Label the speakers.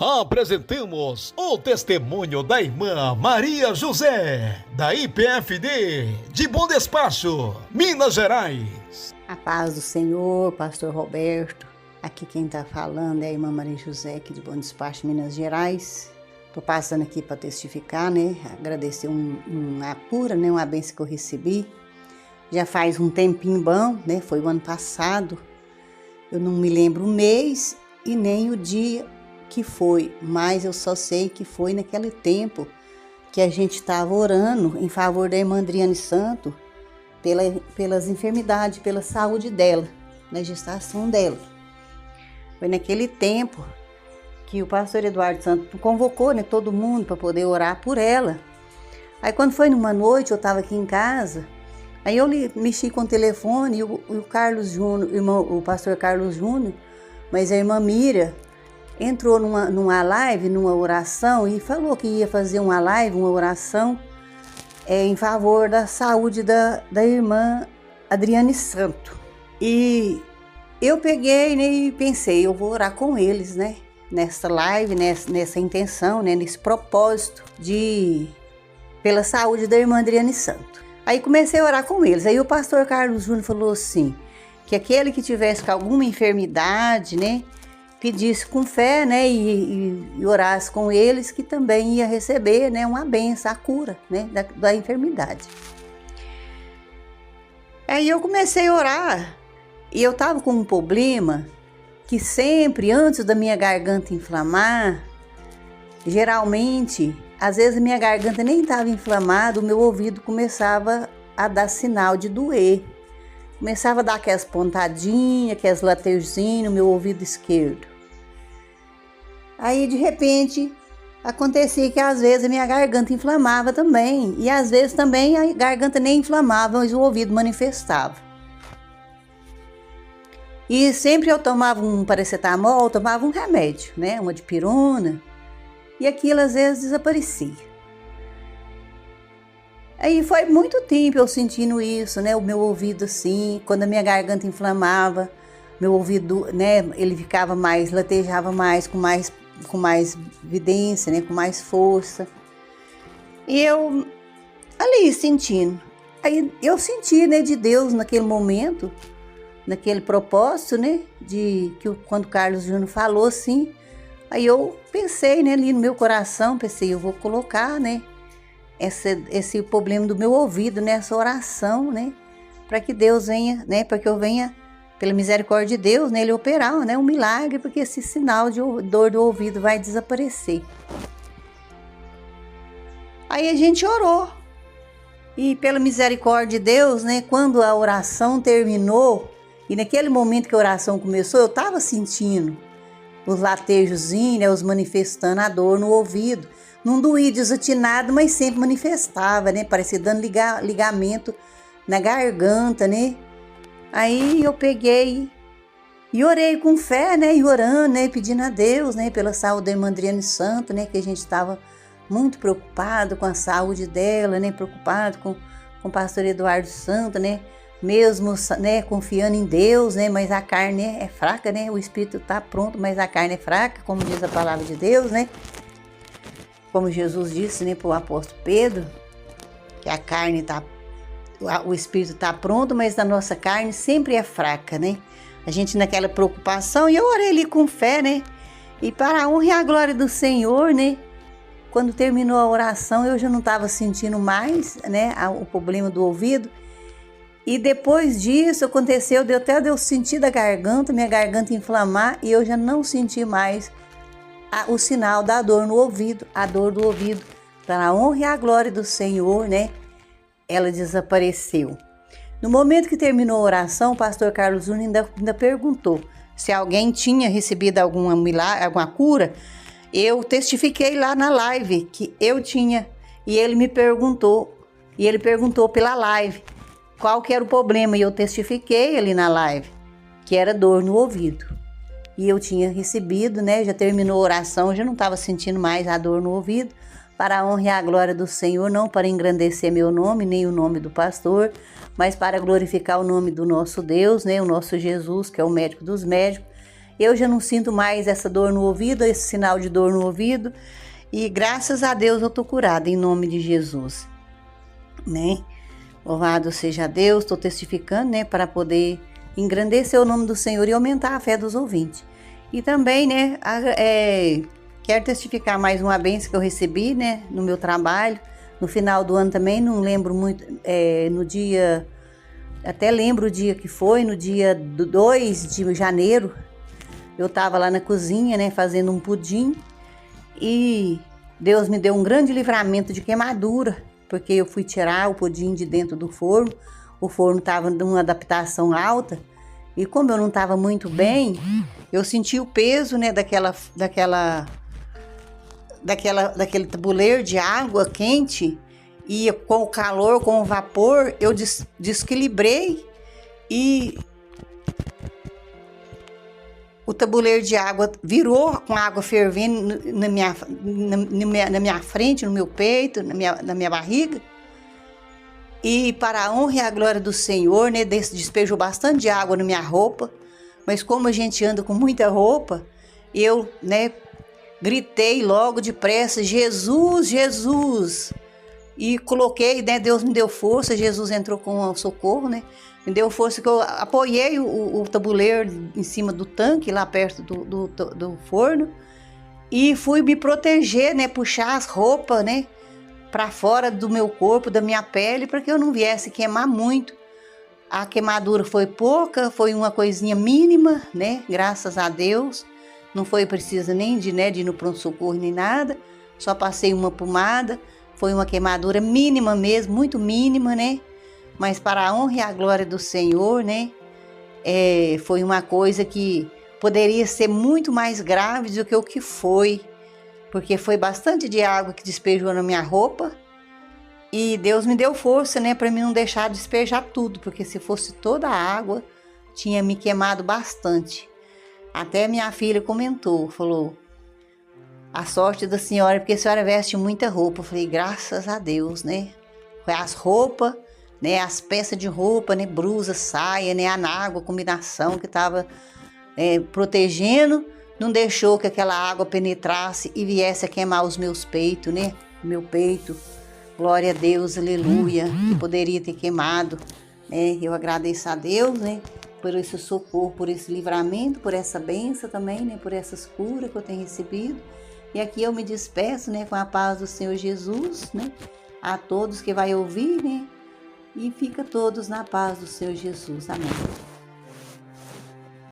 Speaker 1: Apresentamos o testemunho da irmã Maria José, da IPFD de Bom Despacho, Minas Gerais.
Speaker 2: A paz do Senhor, pastor Roberto. Aqui quem está falando é a irmã Maria José, aqui de Bom Despacho, Minas Gerais. Estou passando aqui para testificar, agradecer uma cura, uma bênção que eu recebi. Já faz um tempinho bom, foi o ano passado. Eu não me lembro o mês e nem o dia que foi, mas eu só sei que foi naquele tempo que a gente estava orando em favor da irmã Adriane Santo pelas enfermidades, pela saúde dela, na gestação dela. Foi naquele tempo que o pastor Eduardo Santos convocou todo mundo para poder orar por ela. Aí quando foi numa noite, eu estava aqui em casa, aí eu mexi com o telefone e o Carlos Júnior, o pastor Carlos Júnior, mas a irmã Mira, entrou numa live, numa oração e falou que ia fazer uma live, uma oração em favor da saúde da irmã Adriane Santo. E eu peguei e pensei, eu vou orar com eles, nessa live, nessa intenção, nesse propósito pela saúde da irmã Adriane Santo. Aí comecei a orar com eles. Aí o pastor Carlos Júnior falou assim, que aquele que tivesse com alguma enfermidade, pedisse com fé, e orasse com eles, que também ia receber, uma bênção, a cura, da enfermidade. Aí eu comecei a orar, e eu estava com um problema que sempre, antes da minha garganta inflamar, geralmente, às vezes a minha garganta nem estava inflamada, o meu ouvido começava a dar sinal de doer. Começava a dar aquelas pontadinhas, aquelas latezinhas no meu ouvido esquerdo. Aí, de repente, acontecia que às vezes a minha garganta inflamava também. E às vezes também a garganta nem inflamava, mas o ouvido manifestava. E sempre eu tomava um paracetamol, tomava um remédio, uma dipirona. E aquilo às vezes desaparecia. Aí foi muito tempo eu sentindo isso, o meu ouvido assim, quando a minha garganta inflamava, meu ouvido, ele ficava mais, latejava mais, com mais evidência, com mais força. E eu ali sentindo. Aí eu senti, de Deus naquele momento, naquele propósito, quando o Carlos Júnior falou assim, aí eu pensei, ali no meu coração, eu vou colocar, esse problema do meu ouvido nessa oração, para que Deus venha, para que eu venha, pela misericórdia de Deus, ele operar, um milagre, porque esse sinal de dor do ouvido vai desaparecer. Aí a gente orou, e pela misericórdia de Deus, quando a oração terminou, e naquele momento que a oração começou, eu estava sentindo os latejozinhos, os manifestando a dor no ouvido. Não doía desatinado, mas sempre manifestava, parecia dando ligamento na garganta, Aí eu peguei e orei com fé, e orando, pedindo a Deus, pela saúde da irmã Adriane Santo, que a gente estava muito preocupado com a saúde dela, preocupado com o pastor Eduardo Santo, mesmo, confiando em Deus, mas a carne é fraca, o espírito está pronto, mas a carne é fraca, como diz a palavra de Deus, Como Jesus disse, para o apóstolo Pedro, que a carne o espírito está pronto, mas a nossa carne sempre é fraca, A gente naquela preocupação, e eu orei ali com fé, E para a honra e a glória do Senhor, Quando terminou a oração, eu já não estava sentindo mais, o problema do ouvido. E depois disso, aconteceu, até eu sentir da garganta, minha garganta inflamar, e eu já não senti mais o sinal da dor no ouvido, a dor do ouvido. Para a honra e a glória do Senhor, ela desapareceu. No momento que terminou a oração, o pastor Carlos Júnior ainda perguntou se alguém tinha recebido alguma cura. Eu testifiquei lá na live que eu tinha, e ele perguntou pela live qual que era o problema, e eu testifiquei ali na live que era dor no ouvido. E eu tinha recebido, já terminou a oração, eu já não estava sentindo mais a dor no ouvido, para a honra e a glória do Senhor, não para engrandecer meu nome, nem o nome do pastor, mas para glorificar o nome do nosso Deus, o nosso Jesus, que é o médico dos médicos. eu já não sinto mais essa dor no ouvido, esse sinal de dor no ouvido. E graças a Deus eu tô curada, em nome de Jesus, né? Louvado seja Deus, estou testificando, né, para poder engrandecer o nome do Senhor e aumentar a fé dos ouvintes. E também, né, quero testificar mais uma bênção que eu recebi, né, no meu trabalho. No final do ano também, não lembro muito, no dia, até lembro o dia que foi, no dia 2 de janeiro, eu estava lá na cozinha, né, fazendo um pudim, e Deus me deu um grande livramento de queimadura, porque eu fui tirar o pudim de dentro do forno, o forno estava numa adaptação alta, e como eu não estava muito bem, eu senti o peso, né, daquele tabuleiro de água quente, e com o calor, com o vapor, eu desequilibrei e o tabuleiro de água virou com água fervendo na minha frente, no meu peito, na minha barriga. E para a honra e a glória do Senhor, né, despejou bastante água na minha roupa. Mas como a gente anda com muita roupa, eu, né, gritei logo depressa, Jesus, Jesus. E coloquei, né, Deus me deu força, Jesus entrou com o socorro, né? Me deu força que eu apoiei o tabuleiro em cima do tanque, lá perto do forno. E fui me proteger, né, puxar as roupas, né, para fora do meu corpo, da minha pele, para que eu não viesse queimar muito. A queimadura foi pouca, foi uma coisinha mínima, né, graças a Deus. Não foi preciso nem de ir no pronto-socorro nem nada, só passei uma pomada. Foi uma queimadura mínima mesmo, muito mínima, né? Mas para a honra e a glória do Senhor, né? Foi uma coisa que poderia ser muito mais grave do que o que foi, porque foi bastante de água que despejou na minha roupa, e Deus me deu força, né, para mim não deixar despejar tudo, porque se fosse toda a água, tinha me queimado bastante. Até minha filha comentou, falou, a sorte da senhora, porque a senhora veste muita roupa. Eu falei, graças a Deus, né? Foi as roupas, né, as peças de roupa, né, blusa, saia, né, a água, a combinação que estava protegendo, não deixou que aquela água penetrasse e viesse a queimar os meus peitos, né? Meu peito, glória a Deus, aleluia, que poderia ter queimado, né? Eu agradeço a Deus, né, por esse socorro, por esse livramento, por essa bênção também, né, por essas curas que eu tenho recebido. E aqui eu me despeço, né, com a paz do Senhor Jesus, né, a todos que vai ouvir, né, e fica todos na paz do Senhor Jesus. Amém.